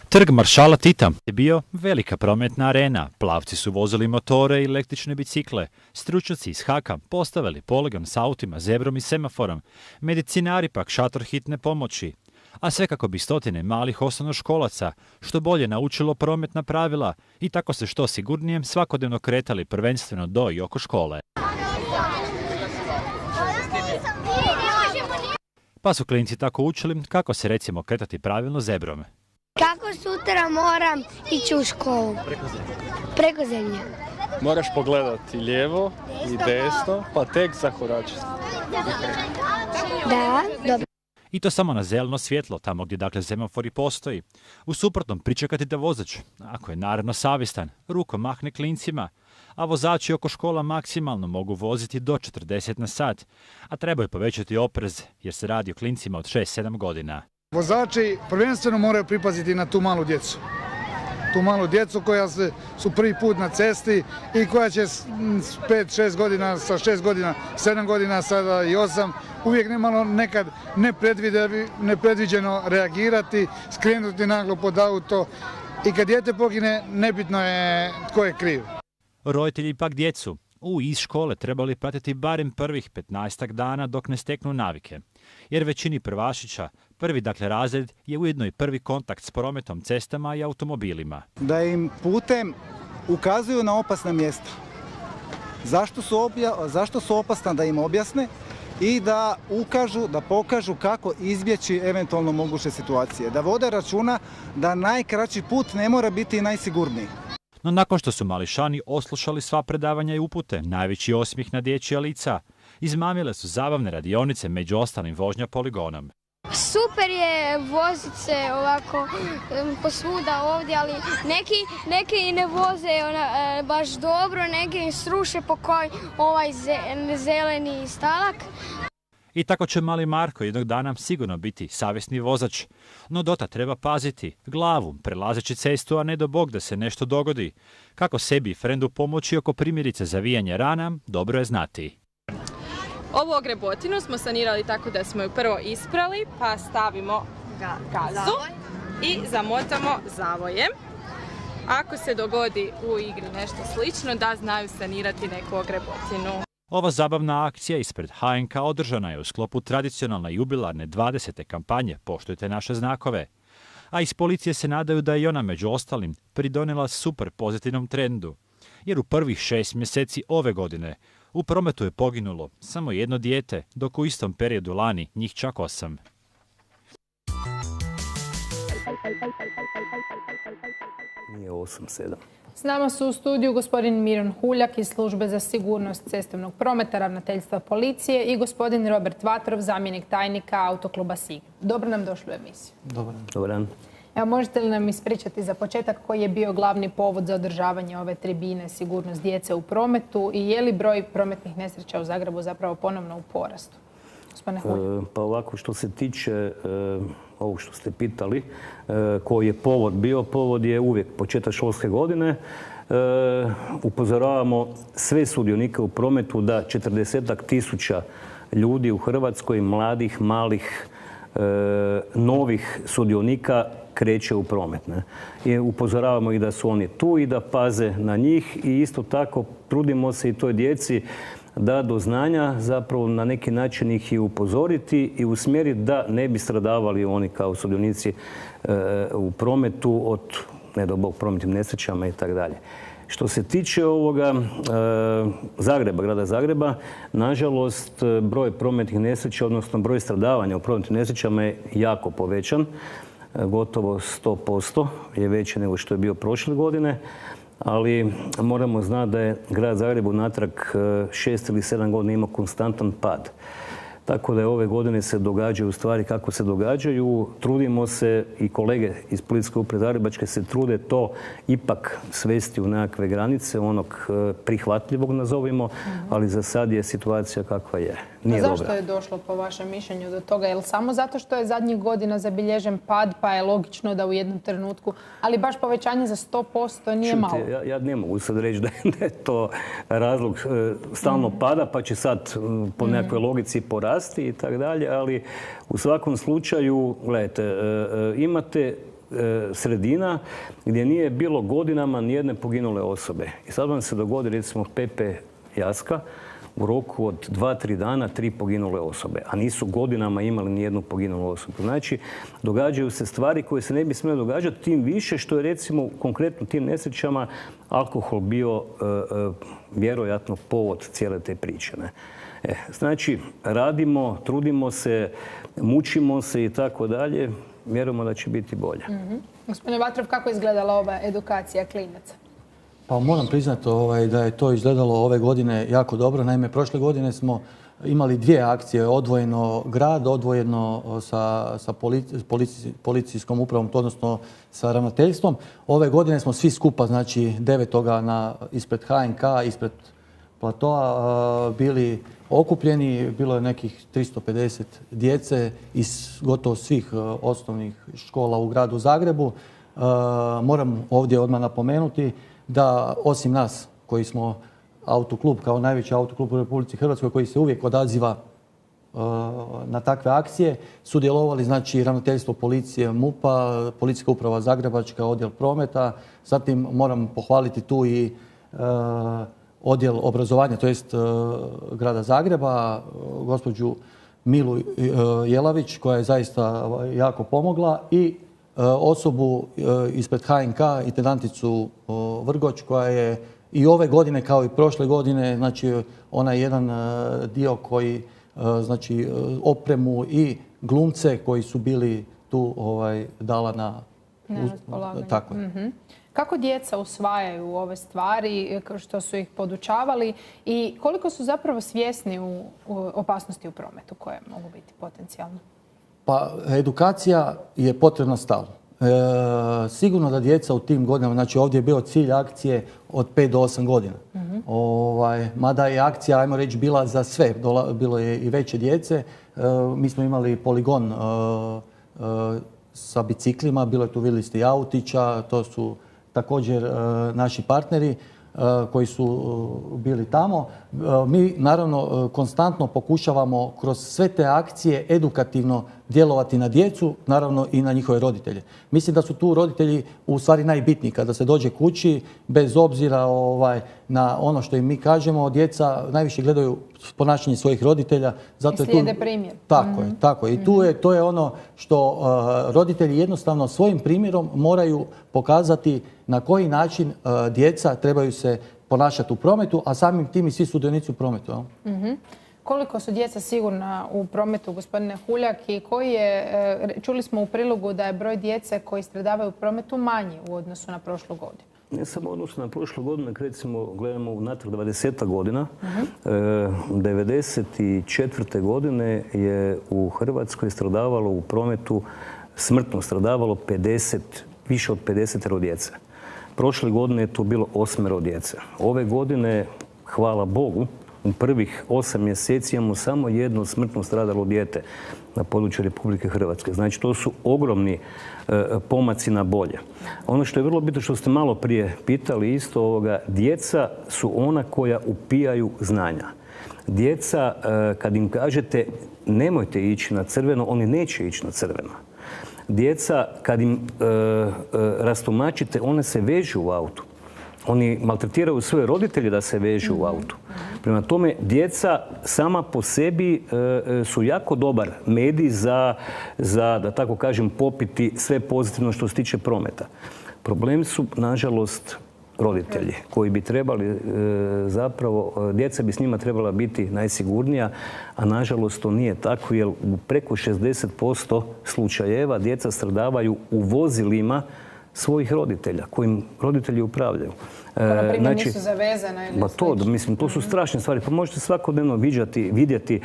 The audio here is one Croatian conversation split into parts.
Trg maršala Tita je bio velika prometna arena. Plavci su vozili motore i električne bicikle. Stručnjaci iz HAK-a postavili poligon s autima, zebrom i semaforom. Medicinari pak šator hitne pomoći. A sve kako bi stotine malih osnovnoškolaca što bolje naučilo prometna pravila i tako se što sigurnije svakodnevno kretali prvenstveno do i oko škole. Pa su klinci tako učili kako se recimo kretati pravilno zebrom. Kako sutra moram ići u školu? Preko zemlje. Moraš pogledati lijevo i desno, pa tek zakoračiti. Da, dobro. I to samo na zeleno svjetlo, tamo gdje dakle semafori postoji. U suprotnom pričekati da vozač, ako je naravno savjestan, rukom mahne klincima, a vozači oko škola maksimalno mogu voziti do 40 na sat, a trebaju povećati oprez jer se radi o klincima od 6-7 godina. Vozači prvenstveno moraju pripaziti na tu malu djecu. Tu malu djecu koja su prvi put na cesti i koja će s 5-6 godina, sa 6 godina, 7 godina, sada i 8, uvijek nemalo nekad nepredviđeno reagirati, skrenuti naglo pod auto i kad dijete pogine, nebitno je tko je kriv. Roditelji pak djecu iz škole trebali pratiti barem prvih 15 dana dok ne steknu navike. Jer većini prvašića prvi dakle razred je ujedno i prvi kontakt s prometom, cestama i automobilima. Da im putem ukazuju na opasna mjesta. Zašto su opasna, da im objasne i da ukažu, da pokažu kako izbjeći eventualno moguće situacije. Da vode računa da najkraći put ne mora biti najsigurniji. No nakon što su mališani oslušali sva predavanja i upute, najveći osmijeh na dječja lica, izmamile su zabavne radionice, među ostalim vožnja poligonom. Super je voziti se ovako posvuda ovdje, ali neki ne voze baš dobro, neki sruše po koji ovaj zeleni stalak. I tako će mali Marko jednog dana sigurno biti savjesni vozač. No dotad treba paziti glavu, prelazeći cestu, a ne do Bog da se nešto dogodi. Kako sebi i frendu pomoći oko primjerice zavijanja rana, dobro je znati. Ovu ogrebotinu smo sanirali tako da smo ju prvo isprali, pa stavimo gazu i zamotamo zavojem. Ako se dogodi u igri nešto slično, da znaju sanirati neku ogrebotinu. Ova zabavna akcija ispred HNK održana je u sklopu tradicionalne jubilarne 20. kampanje Poštujte naše znakove. A iz policije se nadaju da je i ona među ostalim pridonijela super pozitivnom trendu. Jer u prvih 6 mjeseci ove godine u prometu je poginulo samo jedno dijete, dok u istom periodu lani njih čak 8. Nije 8-7. S nama su u studiju gospodin Miron Huljak iz Službe za sigurnost cestovnog prometa, ravnateljstva policije i gospodin Robert Vatrov, zamjenik tajnika Autokluba SIG. Dobro nam došli u emisiju. Dobar dan. Evo, možete li nam ispričati za početak koji je bio glavni povod za održavanje ove tribine sigurnost djece u prometu i je li broj prometnih nesreća u Zagrebu zapravo ponovno u porastu? Pa ovako, što se tiče ovog što ste pitali, koji je povod bio, povod je uvijek početak školske godine. Upozoravamo sve sudionike u prometu da 40-ak tisuća ljudi u Hrvatskoj, mladih, malih, novih sudionika kreće u promet. I upozoravamo ih da su oni tu i da paze na njih i isto tako trudimo se i toj djeci da do znanja zapravo na neki način ih i upozoriti i usmjeriti da ne bi stradavali oni kao sudionici u prometu od, ne do Bog, prometnim nesrećama i tako dalje. Što se tiče ovoga Zagreba, grada Zagreba, nažalost broj prometnih nesreća, odnosno broj stradavanja u prometnim nesrećama je jako povećan. Gotovo 100% je veći nego što je bio prošle godine. Ali moramo znati da je grad Zagreb unatrag 6 ili 7 godina imao konstantan pad. Tako da ove godine se događaju stvari kako se događaju. Trudimo se i kolege iz Policijske uprave Zagrebačke se trude to ipak svesti u nekakve granice, onog prihvatljivog nazovimo, ali za sad je situacija kakva je. nije dobra. Zašto je došlo po vašem mišljenju do toga? Je li samo zato što je zadnjih godina zabilježen pad, pa je logično da u jednom trenutku, ali baš povećanje za 100% nije malo? Ja ne mogu sad reći da je to razlog stalno pada, pa će sad po nekakvoj logici porasti i tako dalje, ali u svakom slučaju, gledajte, imate sredina gdje nije bilo godinama nijedne poginule osobe. I sad vam se dogodi, recimo, Pepe Jaska, u roku od 2-3 dana 3 poginule osobe, a nisu godinama imali nijednu poginulu osobu. Znači, događaju se stvari koje se ne bi smjele događati, tim više što je, recimo, konkretno tim nesrećama alkohol bio vjerojatno povod cijele te priče. Znači, radimo, trudimo se, mučimo se i tako dalje. Vjerujemo da će biti bolje. Gospodine Vatrov, kako je izgledala ova edukacija klinaca? Pa moram priznati da je to izgledalo ove godine jako dobro. Naime, prošle godine smo imali 2 akcije, odvojeno grad, odvojeno sa policijskom upravom, odnosno sa ravnateljstvom. Ove godine smo svi skupa, znači 9. ispred HNK, ispred platoa bili okupljeni. Bilo je nekih 350 djece iz gotovo svih osnovnih škola u gradu Zagrebu. Moram ovdje odmah napomenuti da osim nas koji smo autoklub, kao najveći autoklub u Republici Hrvatskoj, koji se uvijek odaziva na takve akcije, sudjelovali znači ravnateljstvo policije MUP-a, Policijska uprava Zagrebačka, odjel prometa. Zatim moram pohvaliti tu i odjel obrazovanja, to jest grada Zagreba, gospođu Milu Jelavić, koja je zaista jako pomogla, i osobu ispred HNK, intendanticu Vrgoč, koja je i ove godine kao i prošle godine, znači onaj jedan dio koji, znači opremu i glumce koji su bili tu dala na raspolaganje. Tako je. Kako djeca usvajaju ove stvari, što su ih podučavali i koliko su zapravo svjesni u opasnosti u prometu koje mogu biti potencijalno? Pa edukacija je potrebna stalno. Sigurno da djeca u tim godinama, znači ovdje je bio cilj akcije od 5 do 8 godina. Mada je akcija, ajmo reći, bila za sve. Bilo je i veće djece. Mi smo imali poligon sa biciklima, bilo je tu vilisti autića, to su također naši partneri koji su bili tamo. Mi naravno konstantno pokušavamo kroz sve te akcije edukativno djelovati na djecu, naravno i na njihove roditelje. Mislim da su tu roditelji u stvari najbitniji kada se dođe kući, bez obzira na ono što im mi kažemo. Djeca najviše gledaju ponašanje svojih roditelja. Zato i slijede primjer. Tako je. I to je ono što roditelji jednostavno svojim primjerom moraju pokazati na koji način djeca trebaju se ponašati u prometu, a samim tim i svi sudionici u prometu. Koliko su djeca sigurna u prometu, gospodine Huljak, i čuli smo u prilogu da je broj djece koji stradavaju u prometu manji u odnosu na prošlu godinu? Ne samo u odnosu na prošlu godinu, recimo gledamo unatrag 20 godina. 1994. godine je u Hrvatskoj stradavalo u prometu, smrtno stradavalo više od 50 djece. Prošle godine je to bilo 8 djece. Ove godine, hvala Bogu, u prvih 8 mjeseci imamo samo jedno smrtno stradalo dijete na području Republike Hrvatske. Znači, to su ogromni pomaci na bolje. Ono što je vrlo bitno, što ste malo prije pitali isto, djeca su ona koja upijaju znanja. Djeca, kad im kažete nemojte ići na crveno, oni neće ići na crveno. Djeca, kad im rastumačite, one se vežu u autu. Oni maltretiraju svoje roditelje da se vežu u autu. Prema tome, djeca sama po sebi su jako dobar medij za, da tako kažem, popiti sve pozitivno što se tiče prometa. Problem su, nažalost, roditelji koji bi trebali zapravo, djeca bi s njima trebala biti najsigurnija, a nažalost to nije tako, jer u preko 60% slučajeva djeca stradavaju u vozilima svojih roditelja, kojim roditelji upravljaju. Na primjer, nisu zavezane ili slično. To su strašne stvari. Pa možete svakodnevno vidjeti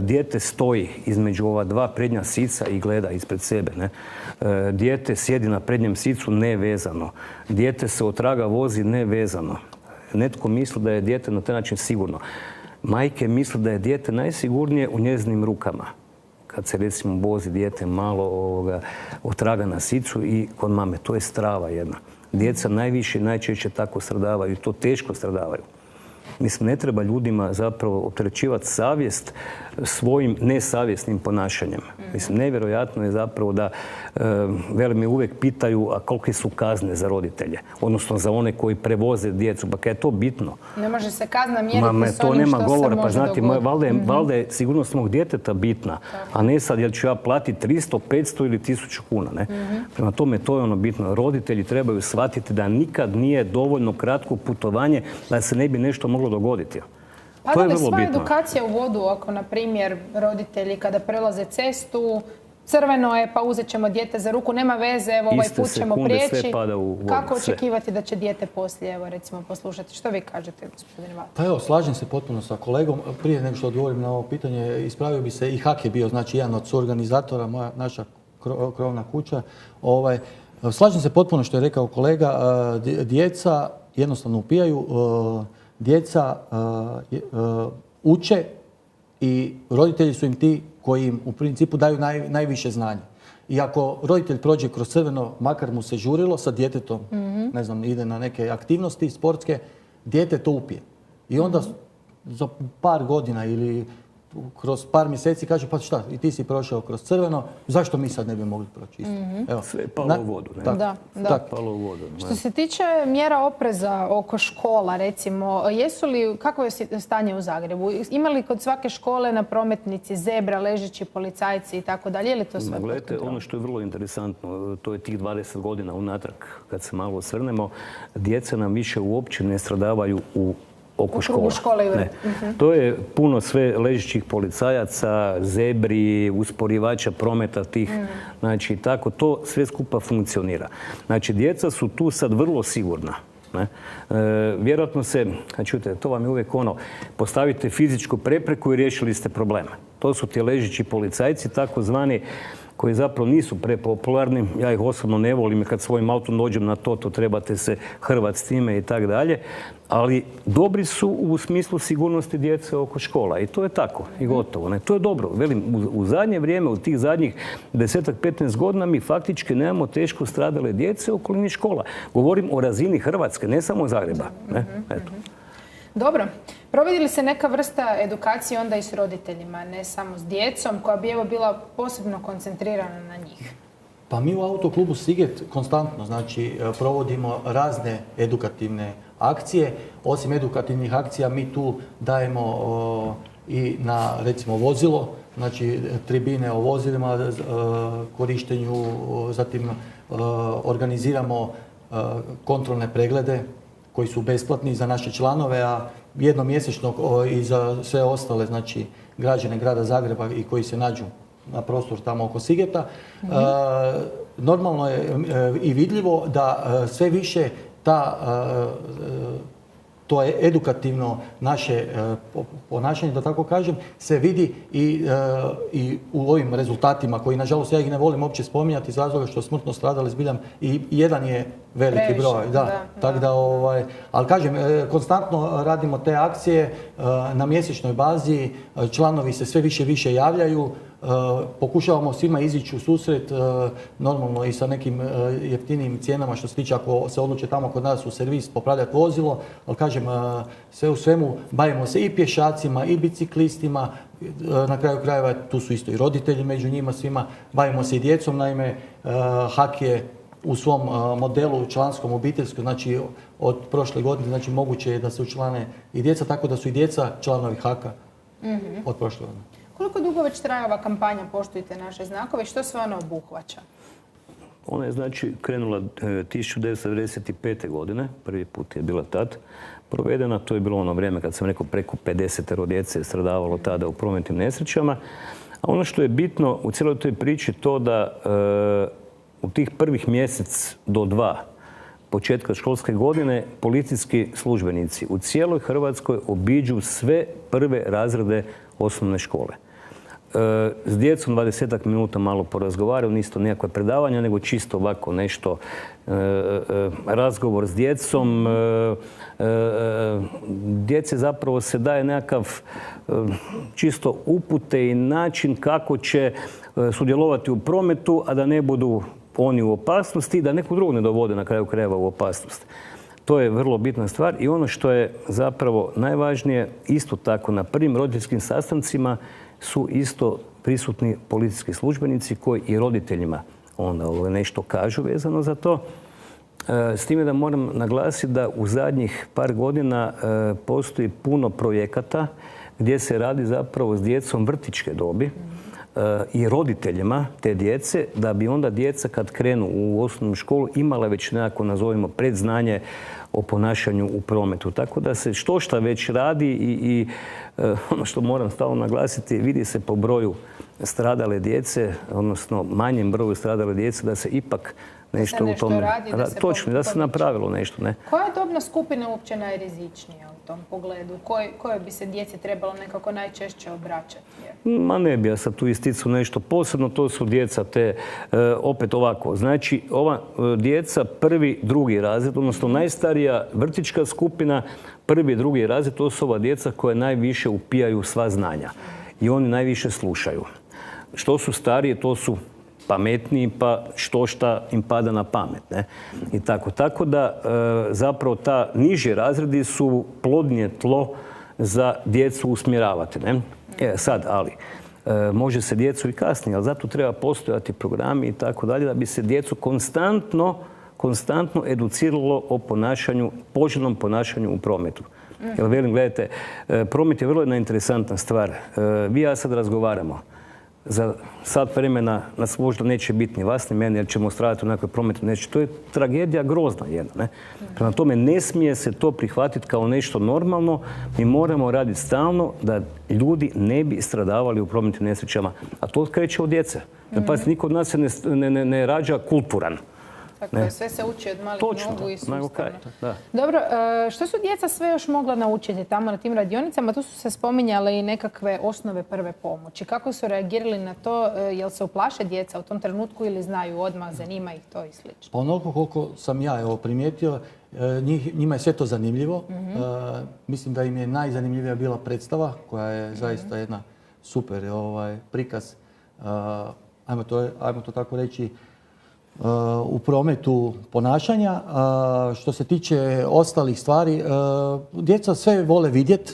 dijete stoji između ova dva prednja sica i gleda ispred sebe. Dijete sjedi na prednjem sicu nevezano. Dijete se otraga vozi nevezano. Netko misli da je dijete na taj način sigurno. majke misle da je dijete najsigurnije u njezinim rukama. Kad se recimo vozi dijete malo otraga na sicu i kod mame. To je strava jedna. Djeca najviše i najčešće tako stradavaju i to teško stradavaju. Mislim, ne treba ljudima zapravo opterećivati savjest svojim nesavjesnim ponašanjem. Mislim, nevjerojatno je zapravo da veli mi uvijek pitaju a kolike su kazne za roditelje, odnosno za one koji prevoze djecu. Pa kaj je to bitno? Ne može se kazna mjeriti s to onim nema što govora. se može Pa znate, dogoditi. valjda je sigurnost mog djeteta bitna, a ne sad jel ću ja platiti 300, 500 ili 1000 kuna. Ne? Prema tome, to je ono bitno. Roditelji trebaju shvatiti da nikad nije dovoljno kratko putovanje da se ne bi nešto moglo dogoditi. Pa da li sva edukacija u vodu, ako na primjer roditelji kada prelaze cestu, crveno je pa uzet ćemo dijete za ruku, nema veze, evo ovaj put ćemo prijeći. Kako očekivati da će dijete poslije, evo recimo, poslušati? Što vi kažete, gospodine Vatrović? Pa evo, slažem se potpuno sa kolegom. Prije nego što odgovorim na ovo pitanje, ispravio bi se i HAK je bio, znači jedan od suorganizatora, naša krovna kuća. Slažem se potpuno što je rekao kolega, djeca jednostavno upijaju, djeca uče i roditelji su im ti koji im u principu daju najviše znanja. I ako roditelj prođe kroz crveno, makar mu se žurilo sa djetetom, ne znam, ide na neke aktivnosti sportske, dijete to upije. I onda za par godina ili kroz par mjeseci kaže pa šta, i ti si prošao kroz crveno, zašto mi sad ne bi mogli proći isto? Evo. Sve je palo u vodu. Da. Palo u vodu. Što se tiče mjera opreza oko škola, recimo, kako je stanje u Zagrebu? Ima li kod svake škole na prometnici zebra, ležeći policajci i tako dalje? Je li to sve? Gledajte, ono što je vrlo interesantno, to je tih 20 godina unatrag, kad se malo osvrnemo, djeca nam više uopće ne stradavaju oko škola. Ne. To je puno sve ležećih policajaca, zebri, usporivača prometa tih. Znači, tako to sve skupa funkcionira. Znači, djeca su tu sad vrlo sigurna. Vjerojatno se, čujte, to vam je uvijek ono, postavite fizičku prepreku i riješili ste problem. To su ti ležeći policajci, takozvani, koji zapravo nisu prepopularni. Ja ih osobno ne volim kad svojim autom dođem na to trebate se hrvat s time i tak dalje. Ali dobri su u smislu sigurnosti djece oko škola. I to je tako. I gotovo. Ne? To je dobro. Velim, u zadnje vrijeme, u tih zadnjih 10-15 godina mi faktički nemamo teško stradale djece u okolini škola. Govorim o razini Hrvatske, ne samo Zagreba. Ne? Eto. Dobro. Provodi li se neka vrsta edukacije onda i s roditeljima, ne samo s djecom, koja bi evo bila posebno koncentrirana na njih? Pa mi u Autoklubu Siget konstantno, znači, provodimo razne edukativne akcije. Osim edukativnih akcija mi tu dajemo i na, recimo, vozilo, znači tribine o vozilima, korištenju, zatim organiziramo kontrolne preglede koji su besplatni za naše članove, a jednomjesečno i za sve ostale, znači, građane grada Zagreba i koji se nađu na prostoru tamo oko Sigeta. Normalno je i vidljivo da sve više to je edukativno naše ponašanje, da tako kažem, se vidi i u ovim rezultatima koji, nažalost, ja ih ne volim uopće spominjati iz razloga što smrtno stradali zbiljam i jedan je veliki broj. Ali kažem, konstantno radimo te akcije na mjesečnoj bazi, članovi se sve više javljaju, pokušavamo svima izići u susret, normalno i sa nekim jeftinijim cijenama što se tiče ako se odluče tamo kod nas u servis popravljati vozilo, ali kažem, sve u svemu bavimo se i pješacima i biciklistima, na kraju krajeva tu su isto i roditelji među njima svima, bavimo se i djecom, naime HAK je u svom modelu članskom obiteljskom, znači od prošle godine, znači moguće je da se učlane i djeca, tako da su i djeca članovi HAK-a od prošle godine. Koliko dugo već traje ova kampanja Poštujte naše znakove i što sve ona obuhvaća? Ona je znači krenula 1995. godine, prvi put je bila tad provedena. To je bilo ono vrijeme kad sam rekao preko 50 djece je stradavalo tada u prometnim nesrećama. A ono što je bitno u cijeloj toj priči to da u tih prvih mjesec do 2 početka školske godine policijski službenici u cijeloj Hrvatskoj obiđu sve prve razrede osnovne škole. s djecom 20 minuta malo porazgovaraju, nisu to nekakve predavanja, nego čisto ovako nešto, razgovor s djecom. Djeci zapravo se daje nekakav čisto upute i način kako će sudjelovati u prometu, a da ne budu oni u opasnosti i da nekog drugog ne dovode na kraju krajeva u opasnost. To je vrlo bitna stvar i ono što je zapravo najvažnije, isto tako na prvim roditeljskim sastancima su isto prisutni policijski službenici koji i roditeljima onda nešto kažu vezano za to. S time da moram naglasiti da u zadnjih par godina postoji puno projekata gdje se radi zapravo s djecom vrtićke dobi i roditeljima te djece, da bi onda djeca kad krenu u osnovnu školu imala već nekako, nazovimo, predznanje o ponašanju u prometu. Tako da se štošta već radi i ono što moram stalno naglasiti, vidi se po broju stradale djece, odnosno manjem broju stradale djece, da se ipak nešto u tome radi. Točno, da se napravilo nešto. Ne? Koja je dobna skupina uopće najrizičnija u tom pogledu? Koje bi se djeci trebalo nekako najčešće obraćati? Ma ne bi ja sad tu isticao nešto posebno, to su djeca te, opet ovako, znači ova djeca prvi, drugi razred, odnosno najstarija vrtićka skupina, prvi, drugi razred, to su ova djeca koja najviše upijaju sva znanja i oni najviše slušaju. Što su starije, to su pametniji, pa šta im pada na pamet. Ne? I tako. Tako da zapravo ta niži razredi su plodnije tlo za djecu usmjeravati. Ne? Sad, ali može se djecu i kasnije, ali zato treba postojati programi i tako dalje da bi se djecu konstantno educiralo o ponašanju, poželjnom ponašanju u prometu. Jer velim, gledajte, promet je vrlo jedna interesantna stvar. Vi i ja sad razgovaramo. Za sat vremena nas možda neće biti ni vas ni meni jer ćemo stradati u nekoj prometu. To je tragedija grozna jedna. Ne? Prema tome ne smije se to prihvatiti kao nešto normalno. Mi moramo raditi stalno da ljudi ne bi stradavali u prometnim nesrećama. A to kreće od djece. Pa niko od nas se ne rađa kulturan. Tako sve se uči od malih nogu i sustavno. Dobro, što su djeca sve još mogla naučiti tamo na tim radionicama? Tu su se spominjale i nekakve osnove prve pomoći. Kako su reagirali na to? Jel se uplaše djeca u tom trenutku ili znaju odmah, zanima ih to i slično? Pa onoliko koliko sam ja primijetio, njima je sve to zanimljivo. Mislim da im je najzanimljivija bila predstava koja je zaista jedna super prikaz, ajmo to tako reći, u prometu ponašanja. Što se tiče ostalih stvari, djeca sve vole vidjeti,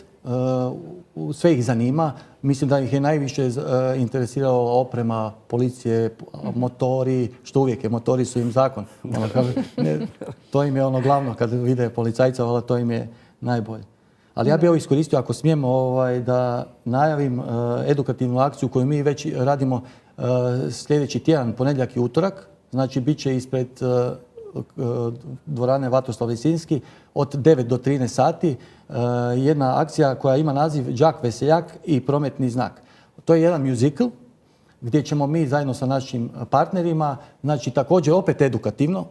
sve ih zanima. Mislim da ih je najviše interesirala oprema policije, motori, što uvijek je, motori su im zakon. To im je ono glavno, kad vide policajca, to im je najbolje. Ali ja bih ovo iskoristio, ako smijem, da najavim edukativnu akciju koju mi već radimo sljedeći tjedan, ponedjeljak i utorak. Znači, bit će ispred dvorane Vatroslav Lisinski od 9 do 13 sati. Jedna akcija koja ima naziv Đak Veseljak i prometni znak. To je jedan muzikl gdje ćemo mi zajedno sa našim partnerima, znači također opet edukativno,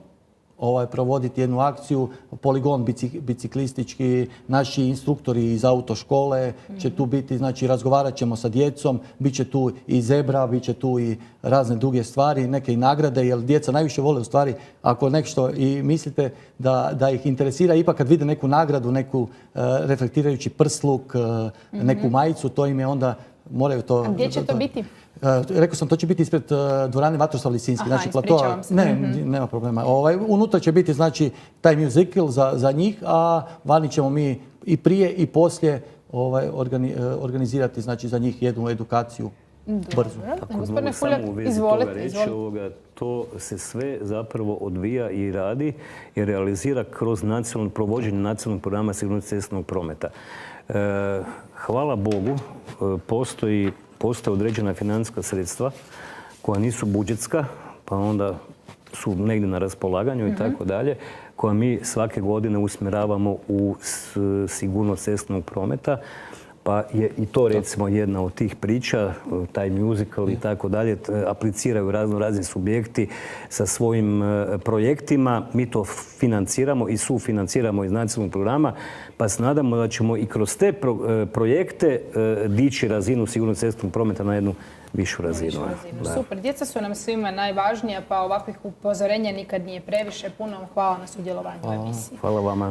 provoditi jednu akciju, poligon biciklistički, naši instruktori iz autoškole će tu biti, znači razgovarat ćemo sa djecom, bit će tu i zebra, bit će tu i razne druge stvari, neke i nagrade, jer djeca najviše vole u stvari, ako nešto i mislite da ih interesira, ipak kad vide neku nagradu, neku reflektirajući prsluk, neku majicu, to im je onda, moraju to... A gdje će to biti? Rekao sam, to će biti ispred dvorane Vatroslav Lisinski. Aha, ispričavam se. Ne, nema problema. Unutra će biti znači taj muzikl za njih, a vani ćemo mi i prije i poslije organizirati znači za njih jednu edukaciju brzu. Gospodine Fuljak, izvolite. To se sve zapravo odvija i radi i realizira kroz provođenje nacionalnog programa sigurnosti cestovnog prometa. Hvala Bogu, postoje određena financijska sredstva koja nisu budžetska, pa onda su negdje na raspolaganju i tako dalje, koja mi svake godine usmjeravamo u sigurnost cestovnog prometa. Pa je i to recimo jedna od tih priča, taj musical i tako dalje, apliciraju razni subjekti sa svojim projektima. Mi to financiramo i sufinanciramo iz nacionalnog programa, pa se nadamo da ćemo i kroz te projekte dići razinu sigurnog cestovnog prometa na jednu višu razinu. Super, djeca su nam svima najvažnija, pa ovakvih upozorenja nikad nije previše. Puno vam hvala na sudjelovanju u emisiji. Hvala vama.